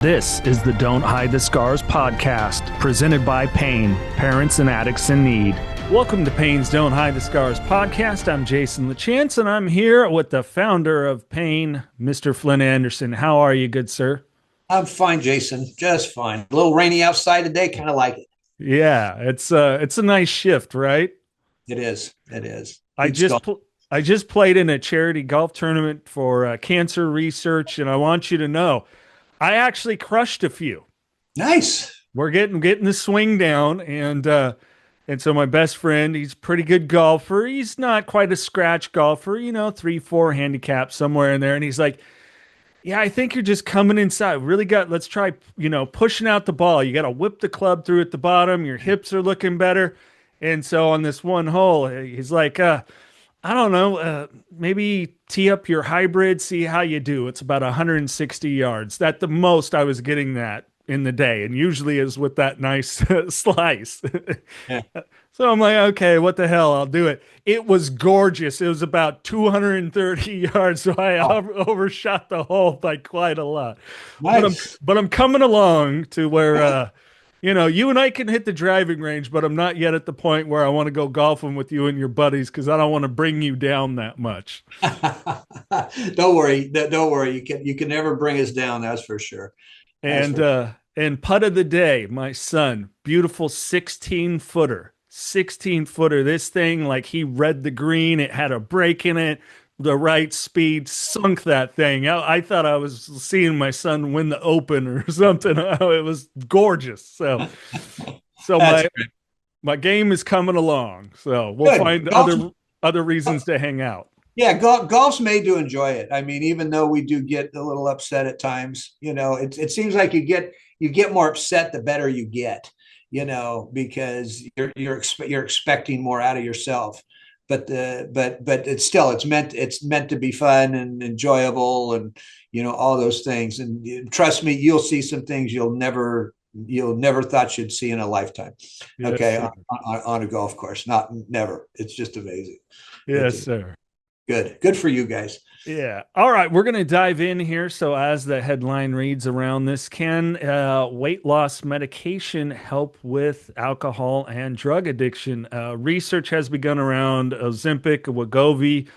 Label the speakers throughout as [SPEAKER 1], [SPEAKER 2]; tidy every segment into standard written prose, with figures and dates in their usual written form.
[SPEAKER 1] This is the Don't Hide the Scars podcast, presented by Pain, Parents and Addicts in Need. Welcome to Pain's Don't Hide the Scars podcast. I'm Jason Lachance, and I'm here with the founder of Pain, Mr. Flindt Andersen. How are you, good sir?
[SPEAKER 2] I'm fine, Jason. Just fine. A little rainy outside today. Kind of like it.
[SPEAKER 1] Yeah, it's a nice shift, right?
[SPEAKER 2] It is. It is.
[SPEAKER 1] I just played in a charity golf tournament for cancer research, and I want you to know I actually crushed a few.
[SPEAKER 2] Nice.
[SPEAKER 1] We're getting the swing down, and so my best friend, he's a pretty good golfer. He's not quite a scratch golfer, 3-4 handicap somewhere in there, and he's like, "Yeah, I think you're just coming inside. Let's try, pushing out the ball. You got to whip the club through at the bottom. Your hips are looking better." And so on this one hole, he's like, I don't know, maybe tee up your hybrid, see how you do. It's about 160 yards. That the most I was getting that in the day, and usually is with that nice slice.
[SPEAKER 2] Yeah.
[SPEAKER 1] So I'm like, okay, what the hell? I'll do it. It was gorgeous. It was about 230 yards, so I overshot the hole by quite a lot.
[SPEAKER 2] Nice.
[SPEAKER 1] But I'm coming along to where you and I can hit the driving range, but I'm not yet at the point where I want to go golfing with you and your buddies because I don't want to bring you down that much.
[SPEAKER 2] Don't worry. Don't worry. You can never bring us down. That's for sure.
[SPEAKER 1] And putt of the day, my son, beautiful 16-footer. 16-footer. This thing, like he read the green. It had a break in it. The right speed, sunk that thing. I thought I was seeing my son win the Open or something. It was gorgeous. So my game is coming along. So we'll find other reasons to hang out.
[SPEAKER 2] Yeah, golf's made to enjoy it. I mean, even though we do get a little upset at times, it seems like you get more upset the better you get, because you're expecting more out of yourself. But it's meant to be fun and enjoyable, and all those things. And trust me, you'll see some things you'll never thought you'd see in a lifetime.
[SPEAKER 1] Yes,
[SPEAKER 2] okay, on a golf course, never. It's just amazing.
[SPEAKER 1] Yes, sir.
[SPEAKER 2] Good for you guys.
[SPEAKER 1] Yeah. All right. We're going to dive in here. So as the headline reads around this, can weight loss medication help with alcohol and drug addiction? Research has begun around Ozempic, Wegovy,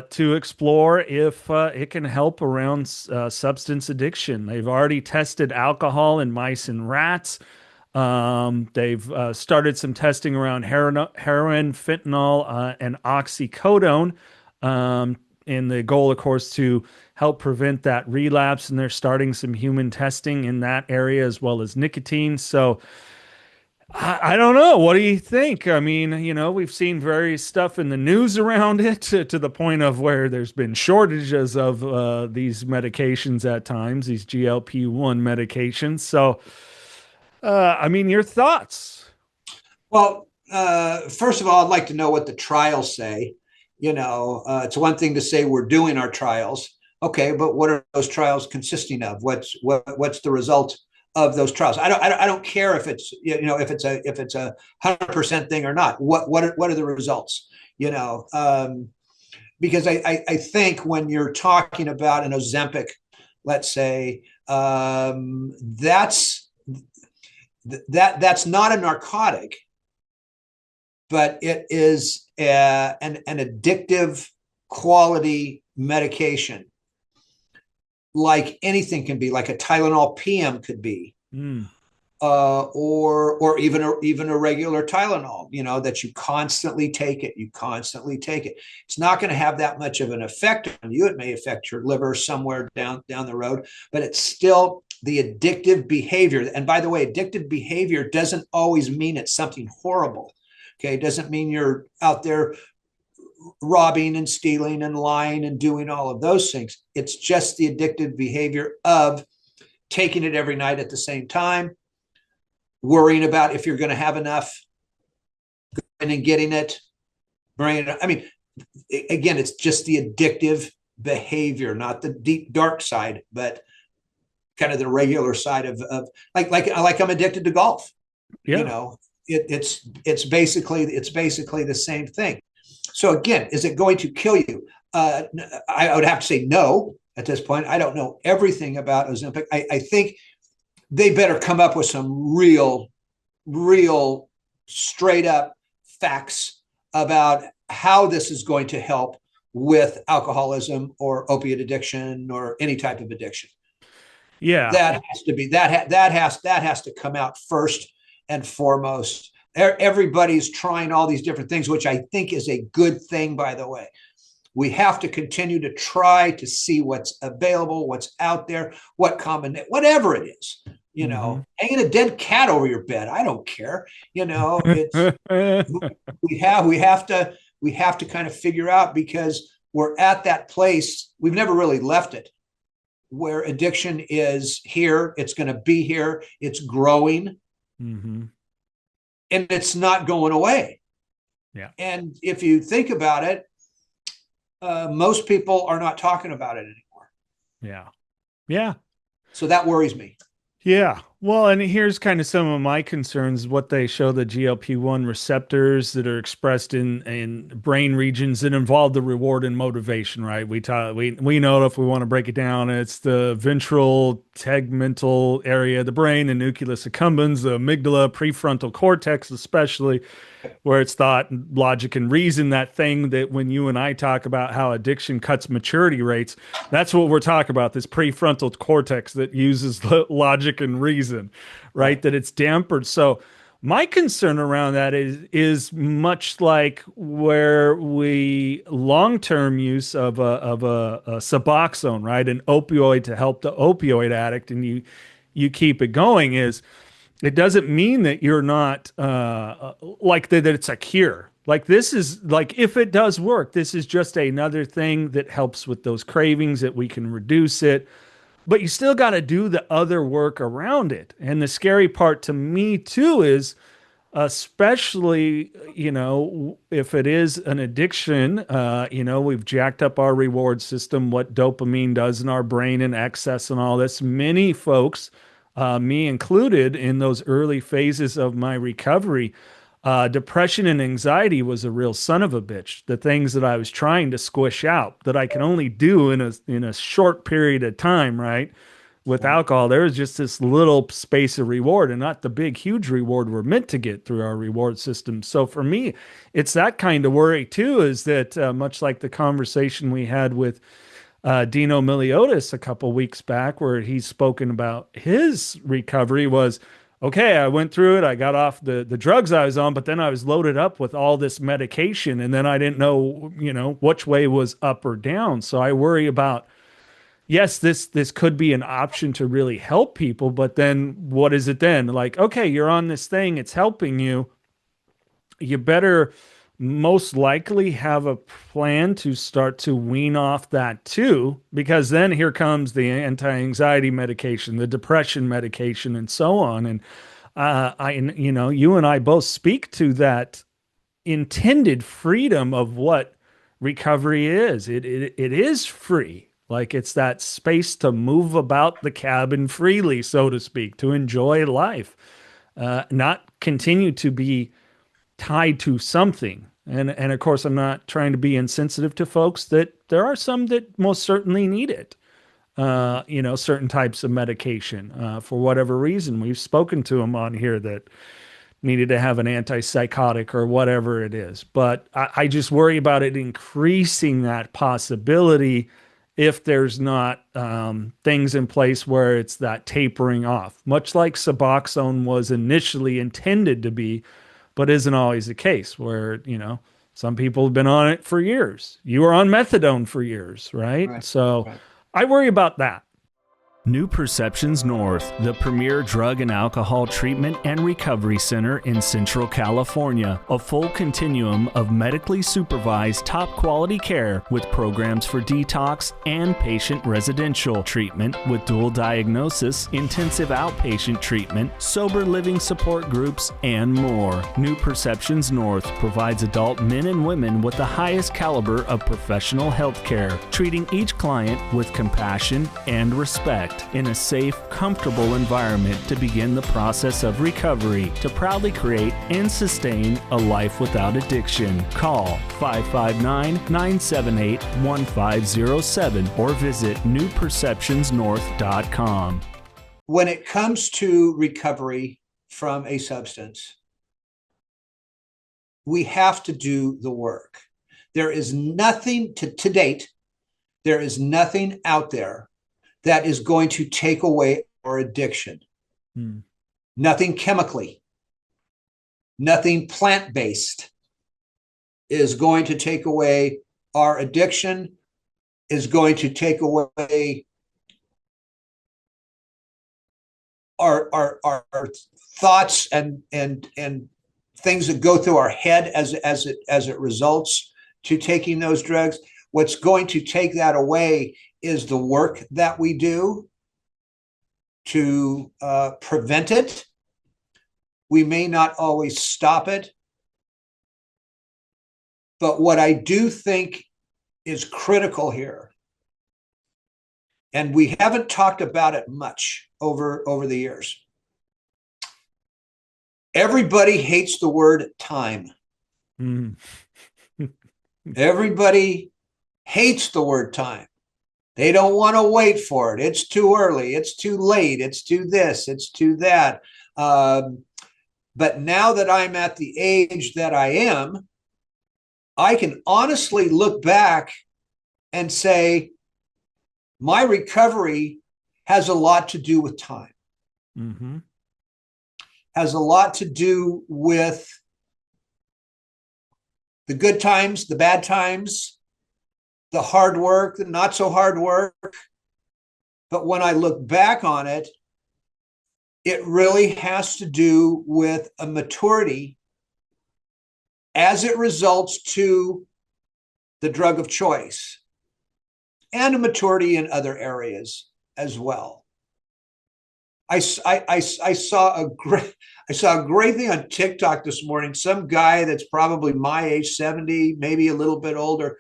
[SPEAKER 1] to explore if it can help around substance addiction. They've already tested alcohol in mice and rats. They've started some testing around heroin, fentanyl, and oxycodone. And the goal, of course, to help prevent that relapse. And they're starting some human testing in that area as well as nicotine. So I don't know. What do you think? I mean, we've seen various stuff in the news around it to the point of where there's been shortages of these medications at times, these GLP-1 medications. So, your thoughts?
[SPEAKER 2] Well, first of all, I'd like to know what the trials say. It's one thing to say we're doing our trials. Okay, but what are those trials consisting of? What's the result of those trials? I don't care if it's if it's a 100% thing or not. What are the results? Because I think when you're talking about an Ozempic, let's say, that's not a narcotic, but it is an addictive quality medication, like anything can be, like a Tylenol PM could be, or even a regular Tylenol. That you constantly take it. It's not going to have that much of an effect on you. It may affect your liver somewhere down the road, but it's still the addictive behavior. And by the way, addictive behavior doesn't always mean it's something horrible. Okay, it doesn't mean you're out there robbing and stealing and lying and doing all of those things. It's just the addictive behavior of taking it every night at the same time, worrying about if you're going to have enough, going and getting it, bringing it. I mean, again, it's just the addictive behavior, not the deep dark side, but kind of the regular side of like I'm addicted to golf.
[SPEAKER 1] Yeah.
[SPEAKER 2] It's basically the same thing. So again, is it going to kill you? I would have to say no. at this point. I don't know everything about Ozempic. I think they better come up with some real straight up facts about how this is going to help with alcoholism or opiate addiction or any type of addiction.
[SPEAKER 1] Yeah.
[SPEAKER 2] That has to be that has to come out first and foremost. Everybody's trying all these different things, which I think is a good thing, by the way. We have to continue to try to see what's available, what's out there, whatever it is. Hanging a dead cat over your bed, I don't care. It's we have to kind of figure out, because we're at that place. We've never really left it, where addiction is here. It's going to be here. It's growing.
[SPEAKER 1] Mm-hmm.
[SPEAKER 2] And it's not going away.
[SPEAKER 1] Yeah.
[SPEAKER 2] And if you think about it, most people are not talking about it anymore.
[SPEAKER 1] Yeah. Yeah.
[SPEAKER 2] So that worries me.
[SPEAKER 1] Yeah. Well, and here's kind of some of my concerns. What they show, the GLP-1 receptors that are expressed in brain regions that involve the reward and motivation, right? We know, if we want to break it down, it's the ventral tegmental area of the brain, the nucleus accumbens, the amygdala, prefrontal cortex, especially, where it's thought, logic, and reason, that thing that when you and I talk about how addiction cuts maturity rates, that's what we're talking about, this prefrontal cortex that uses logic and reason, right? That it's dampened. So my concern around that is much like where we long-term use of a Suboxone, right? An opioid to help the opioid addict, and you keep it going, is it doesn't mean that you're not like that it's a cure. Like, this is like, if it does work, this is just another thing that helps with those cravings, that we can reduce it. But you still got to do the other work around it. And the scary part to me too is, especially, if it is an addiction, we've jacked up our reward system, what dopamine does in our brain and excess and all this. Many folks, me included, in those early phases of my recovery, depression and anxiety was a real son of a bitch. The things that I was trying to squish out that I can only do in a short period of time, right? With alcohol, there was just this little space of reward, and not the big, huge reward we're meant to get through our reward system. So for me, it's that kind of worry too, is that much like the conversation we had with Dino Miliotis a couple weeks back, where he's spoken about his recovery, was, okay, I went through it. I got off the drugs I was on, but then I was loaded up with all this medication, and then I didn't know, which way was up or down. So I worry about, yes, this could be an option to really help people, but then what is it then? Like, okay, you're on this thing, it's helping you. You better most likely have a plan to start to wean off that too, because then here comes the anti-anxiety medication, the depression medication, and so on. And you and I both speak to that intended freedom of what recovery is. It is free. Like, it's that space to move about the cabin freely, so to speak, to enjoy life, not continue to be tied to something. And of course, I'm not trying to be insensitive to folks, that there are some that most certainly need it. Certain types of medication, for whatever reason. We've spoken to them on here that needed to have an antipsychotic or whatever it is. But I just worry about it increasing that possibility if there's not things in place where it's that tapering off, much like Suboxone was initially intended to be, but isn't always the case, where, some people have been on it for years. You were on methadone for years, right? So I worry about that.
[SPEAKER 3] New Perceptions North, the premier drug and alcohol treatment and recovery center in Central California. A full continuum of medically supervised top quality care with programs for detox and patient residential treatment with dual diagnosis, intensive outpatient treatment, sober living support groups, and more. New Perceptions North provides adult men and women with the highest caliber of professional health care, treating each client with compassion and respect. act in a safe, comfortable environment to begin the process of recovery to proudly create and sustain a life without addiction. Call 559-978-1507 or visit newperceptionsnorth.com.
[SPEAKER 2] When it comes to recovery from a substance, we have to do the work. There is nothing to date, there is nothing out there that is going to take away our addiction. Nothing chemically, nothing plant-based is going to take away our addiction, is going to take away our thoughts and things that go through our head as it results to taking those drugs. What's going to take that away is the work that we do to prevent it. We may not always stop it, but what I do think is critical here, and we haven't talked about it much over the years. Everybody hates the word time. Everybody hates the word time. They don't want to wait for it. It's too early. It's too late. It's too this. It's too that. But now that I'm at the age that I am, I can honestly look back and say, my recovery has a lot to do with time. Has a lot to do with the good times, the bad times, the hard work, the not so hard work. But when I look back on it, it really has to do with a maturity as it results to the drug of choice, and a maturity in other areas as well. I saw a great thing on TikTok this morning. Some guy that's probably my age, 70, maybe a little bit older,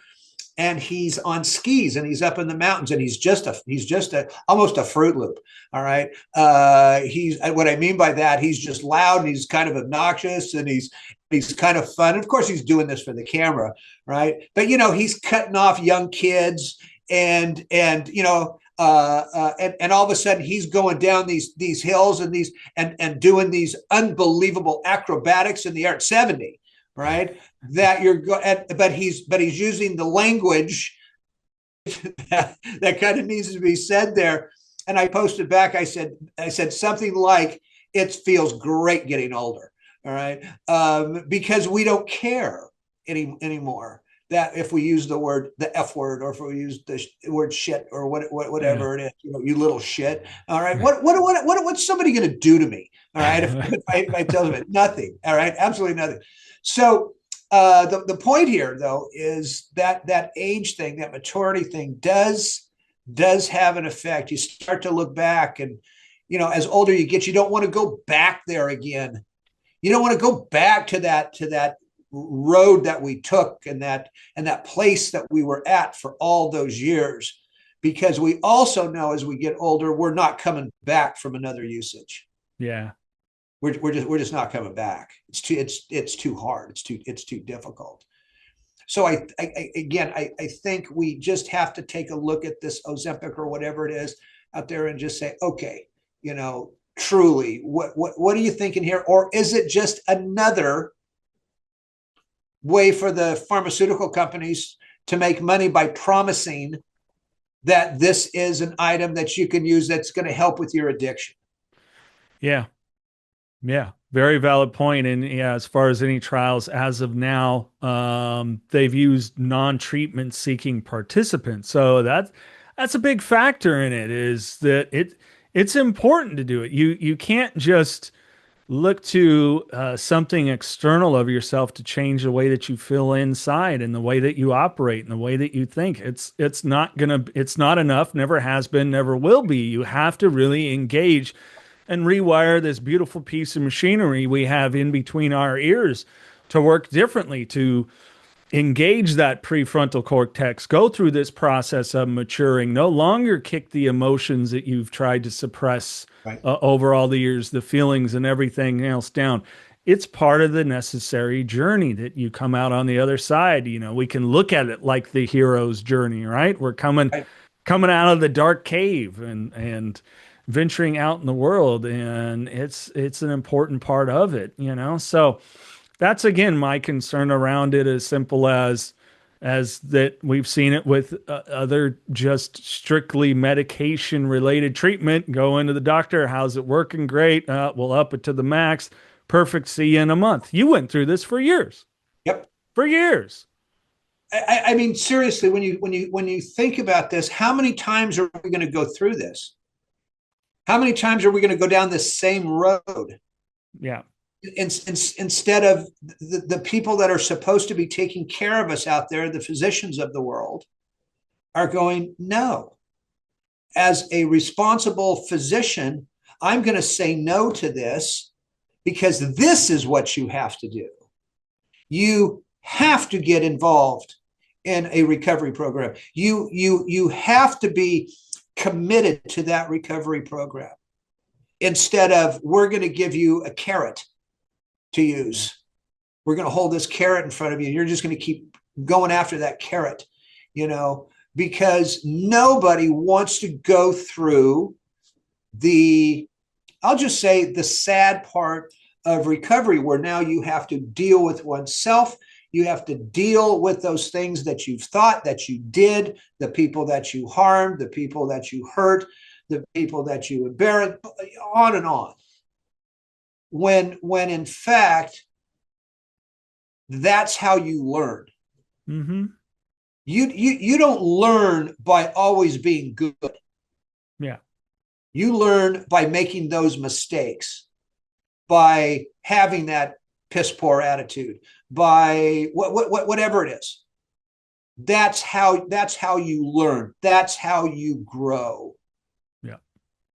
[SPEAKER 2] and he's on skis and he's up in the mountains, and he's just almost a Fruit Loop. All right. What I mean by that, he's just loud and he's kind of obnoxious and he's kind of fun. Of course, he's doing this for the camera, right? But he's cutting off young kids and all of a sudden he's going down these hills and doing these unbelievable acrobatics in the air at 70, right? But he's using the language that kind of needs to be said there. And I posted back, I said something like, it feels great getting older. All right. Because we don't care anymore that if we use the F word, or if we use the word shit, or whatever it is, you little shit. All right. What's somebody going to do to me? All right. If I tell them nothing. All right. Absolutely nothing. So the point here, though, is that age thing, that maturity thing does have an effect. You start to look back, and, as older you get, you don't want to go back there again. You don't want to go back to that road that we took and that place that we were at for all those years, because we also know as we get older, we're not coming back from another usage.
[SPEAKER 1] Yeah.
[SPEAKER 2] We're just not coming back. It's too hard. It's too difficult. So I think we just have to take a look at this Ozempic or whatever it is out there and just say, okay, truly, what are you thinking here? Or is it just another way for the pharmaceutical companies to make money by promising that this is an item that you can use that's going to help with your addiction?
[SPEAKER 1] Yeah. Very valid point. And yeah, as far as any trials as of now, they've used non-treatment seeking participants. So that's a big factor in it, is that it's important to do it. You can't just look to something external of yourself to change the way that you feel inside and the way that you operate and the way that you think. It's not enough, never has been, never will be. You have to really engage and rewire this beautiful piece of machinery we have in between our ears to work differently, to engage that prefrontal cortex, go through this process of maturing, no longer kick the emotions that you've tried to suppress
[SPEAKER 2] Right.
[SPEAKER 1] over all the years, the feelings and everything else down. It's part of the necessary journey that you come out on the other side. You know, we can look at it like the hero's journey, right? We're
[SPEAKER 2] Right.
[SPEAKER 1] coming out of the dark cave and venturing out in the world, and it's an important part of it, you know. So that's again my concern around it, as simple as that we've seen it with other just strictly medication related treatment. Go into the doctor, how's it working? Great. We'll up it to the max. Perfect. See you in a month. You went through this for years.
[SPEAKER 2] Yep.
[SPEAKER 1] For years.
[SPEAKER 2] I mean, seriously, when you think about this, how many times are we going to go through this? How many times are we going to go down this same road?
[SPEAKER 1] Yeah.
[SPEAKER 2] Instead of the people that are supposed to be taking care of us out there, the physicians of the world, are going, no. As a responsible physician, I'm going to say no to this because this is what you have to do. You have to get involved in a recovery program. You have to be committed to that recovery program instead of, we're going to give you a carrot to use. We're going to hold this carrot in front of you. And you're just going to keep going after that carrot, you know, because nobody wants to go through I'll just say the sad part of recovery, where now you have to deal with oneself. You have to deal with those things that you've thought that you did, the people that you harmed, the people that you hurt, the people that you embarrassed, on and on. When in fact, that's how you learn.
[SPEAKER 1] Mm-hmm.
[SPEAKER 2] You don't learn by always being good.
[SPEAKER 1] Yeah.
[SPEAKER 2] You learn by making those mistakes, by having that piss poor attitude, by whatever it is. That's how you learn. That's how you grow.
[SPEAKER 1] Yeah.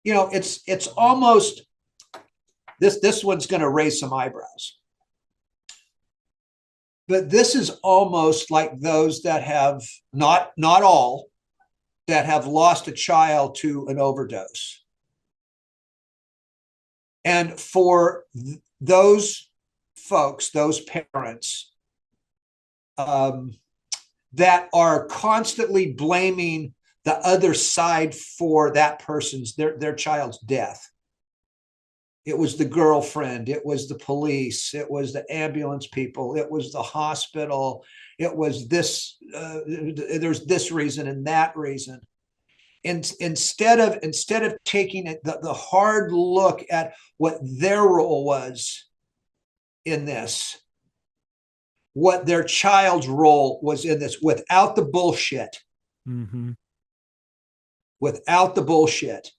[SPEAKER 2] You know, it's almost this one's going to raise some eyebrows. But this is almost like those that have not all that have lost a child to an overdose. And for those folks, those parents that are constantly blaming the other side for that person's, their child's death. It was the girlfriend, it was the police, it was the ambulance people, it was the hospital, it was this, there's this reason and that reason. And instead of taking the hard look at what their role was in this, what their child's role was in this, without the bullshit.
[SPEAKER 1] Mm-hmm.
[SPEAKER 2] Without the bullshit.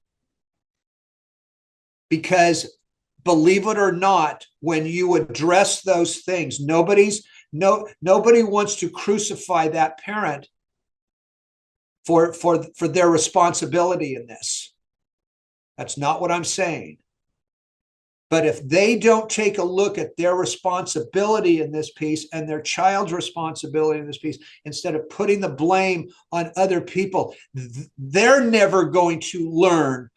[SPEAKER 2] Because believe it or not, when you address those things, nobody wants to crucify that parent for their responsibility in this. That's not what I'm saying. But if they don't take a look at their responsibility in this piece and their child's responsibility in this piece, instead of putting the blame on other people, they're never going to learn.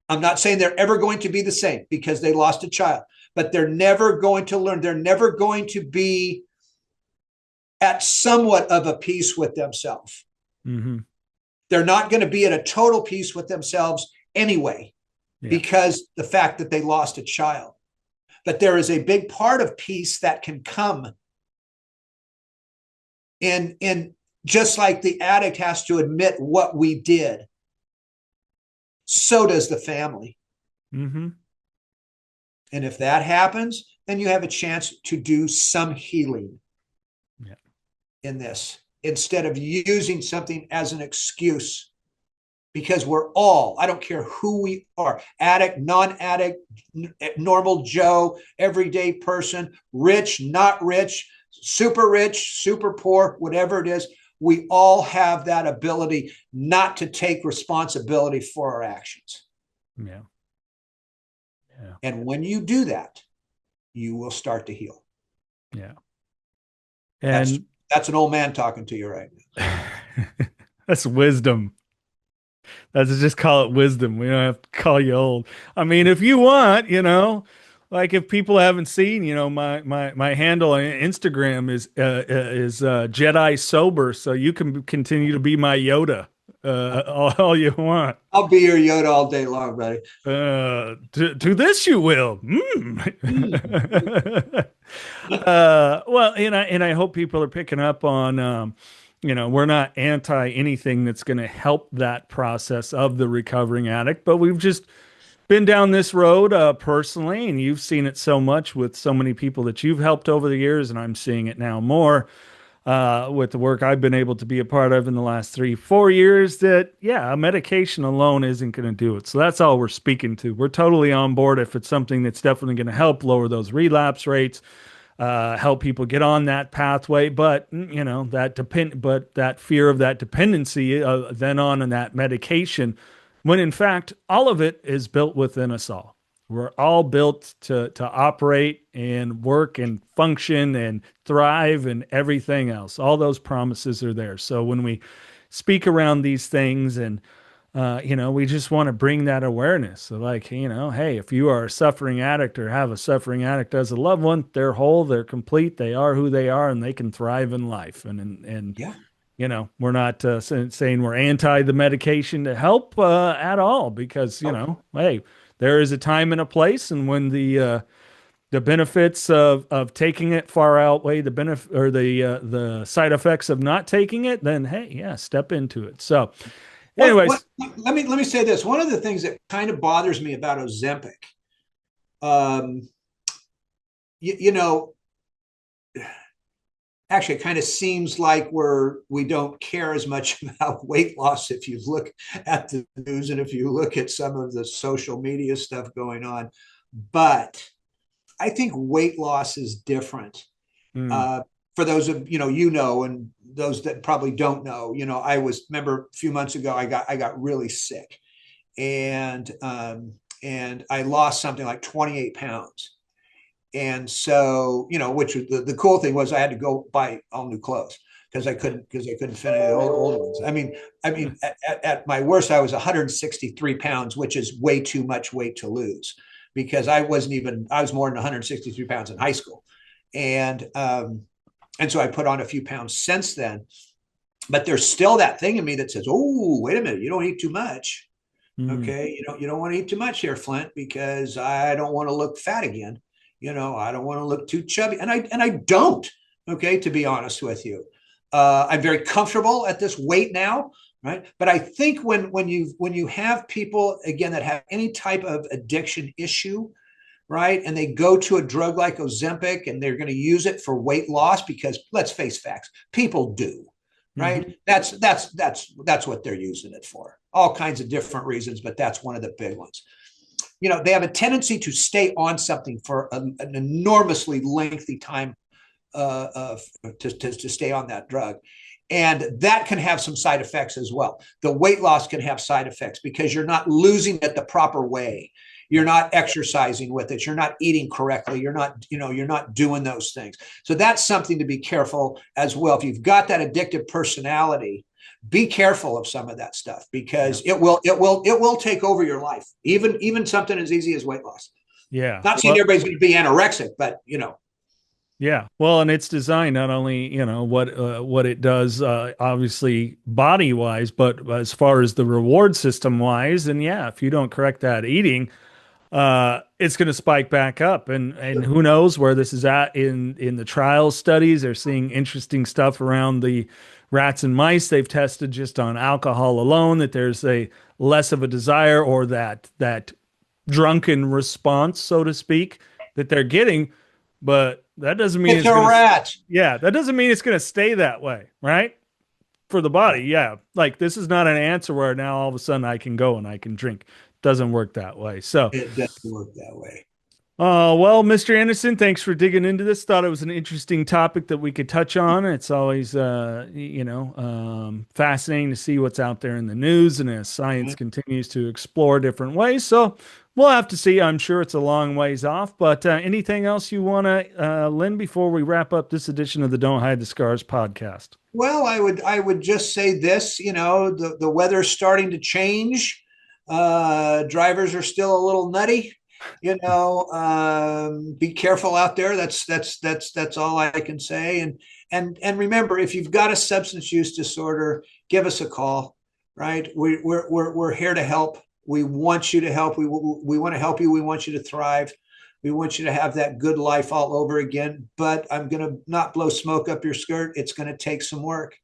[SPEAKER 2] I'm not saying they're ever going to be the same because they lost a child, but they're never going to learn. They're never going to be at somewhat of a peace with themselves.
[SPEAKER 1] Mm-hmm.
[SPEAKER 2] They're not going to be at a total peace with themselves anyway, because the fact that they lost a child. But there is a big part of peace that can come in just like the addict has to admit what we did. So does the family.
[SPEAKER 1] Mm-hmm.
[SPEAKER 2] And if that happens, then you have a chance to do some healing in this, instead of using something as an excuse. Because we're all, I don't care who we are, addict, non-addict, normal Joe, everyday person, rich, not rich, super poor, whatever it is, we all have that ability not to take responsibility for our actions.
[SPEAKER 1] Yeah.
[SPEAKER 2] And when you do that, you will start to heal.
[SPEAKER 1] Yeah.
[SPEAKER 2] That's an old man talking to you right
[SPEAKER 1] That's wisdom. Let's just call it wisdom. We don't have to call you old. I mean, if you want, like if people haven't seen, my handle on Instagram is Jedi Sober, so you can continue to be my Yoda all you want.
[SPEAKER 2] I'll be your Yoda all day long, buddy.
[SPEAKER 1] To this you will. Well, and I hope people are picking up on, we're not anti anything that's going to help that process of the recovering addict, but we've just been down this road personally, and you've seen it so much with so many people that you've helped over the years, and I'm seeing it now more with the work I've been able to be a part of in the last 3, 4 years. That yeah, a medication alone isn't going to do it. So that's all we're speaking to. We're totally on board if it's something that's definitely going to help lower those relapse rates, help people get on that pathway. But but that fear of that dependency then on that medication, when in fact all of it is built within us all. We're all built to operate and work and function and thrive and everything else. All those promises are there. So when we speak around these things and we just want to bring that awareness. So like, hey, if you are a suffering addict or have a suffering addict as a loved one, they're whole, they're complete, they are who they are, and they can thrive in life. And
[SPEAKER 2] Yeah.
[SPEAKER 1] we're not saying we're anti the medication to help at all, because, hey, there is a time and a place, and when the benefits of taking it far outweigh the benefit or the side effects of not taking it, then hey, yeah, step into it. So, anyways,
[SPEAKER 2] let me say this. One of the things that kind of bothers me about Ozempic, um, you know, actually, it kind of seems like we don't care as much about weight loss if you look at the news and if you look at some of the social media stuff going on. But I think weight loss is different.
[SPEAKER 1] mm,
[SPEAKER 2] For those of and those that probably don't know, remember a few months ago I got really sick, and I lost something like 28 pounds. And so, which was the cool thing was I had to go buy all new clothes because I couldn't fit any of the old ones. I mean, at my worst, I was 163 pounds, which is way too much weight to lose, because I was more than 163 pounds in high school. And so I put on a few pounds since then, but there's still that thing in me that says, oh, wait a minute, you don't eat too much. Okay. You don't want to eat too much here, Flindt, because I don't want to look fat again. I don't want to look too chubby. And I don't, okay, to be honest with you. I'm very comfortable at this weight now, right? But I think when you have people, again, that have any type of addiction issue, right, and they go to a drug like Ozempic and they're going to use it for weight loss, because let's face facts, people do, right? Mm-hmm. That's what they're using it for. All kinds of different reasons, but that's one of the big ones. They have a tendency to stay on something for an enormously lengthy time to stay on that drug. And that can have some side effects as well. The weight loss can have side effects because you're not losing it the proper way. You're not exercising with it. You're not eating correctly. You're not doing those things. So that's something to be careful as well. If you've got that addictive personality, be careful of some of that stuff, because it will take over your life. Even something as easy as weight loss.
[SPEAKER 1] Yeah.
[SPEAKER 2] Not saying everybody's going to be anorexic, but
[SPEAKER 1] Yeah. Well, and it's designed not only, what it does, obviously body wise, but as far as the reward system wise. And yeah, if you don't correct that eating, it's going to spike back up, and who knows where this is at in the trial studies. They're seeing interesting stuff around the rats and mice they've tested just on alcohol alone, that there's a less of a desire, or that drunken response, so to speak, that they're getting. But that doesn't mean
[SPEAKER 2] it's a rat.
[SPEAKER 1] Yeah, that doesn't mean it's going to stay that way, right? For the body, yeah. Like, this is not an answer where now all of a sudden I can go and I can drink. Doesn't work that way. So
[SPEAKER 2] it doesn't work that way.
[SPEAKER 1] Well, Mr. Anderson, thanks for digging into this. Thought it was an interesting topic that we could touch on. It's always, fascinating to see what's out there in the news and as science continues to explore different ways. So we'll have to see. I'm sure it's a long ways off. But anything else you want to, Lynn, before we wrap up this edition of the Don't Hide the Scars podcast?
[SPEAKER 2] Well, I would just say this, the weather's starting to change. Drivers are still a little nutty. Be careful out there. That's all I can say. And remember, if you've got a substance use disorder, give us a call. Right? We're here to help. We want you to help. We want to help you. We want you to thrive. We want you to have that good life all over again. But I'm going to not blow smoke up your skirt. It's going to take some work.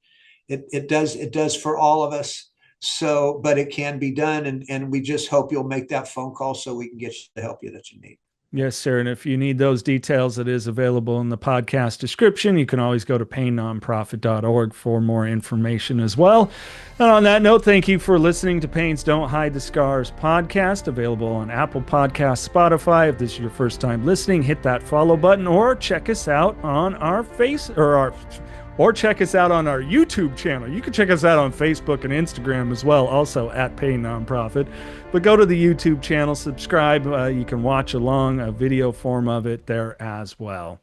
[SPEAKER 2] It does for all of us. So, but it can be done. And we just hope you'll make that phone call so we can get you the help that you need.
[SPEAKER 1] Yes, sir. And if you need those details, it is available in the podcast description. You can always go to painnonprofit.org for more information as well. And on that note, thank you for listening to Pain's Don't Hide the Scars podcast, available on Apple Podcasts, Spotify. If this is your first time listening, hit that follow button or check us out on our check us out on our YouTube channel. You can check us out on Facebook and Instagram as well, also at Pain Nonprofit. But go to the YouTube channel, subscribe. You can watch along a video form of it there as well.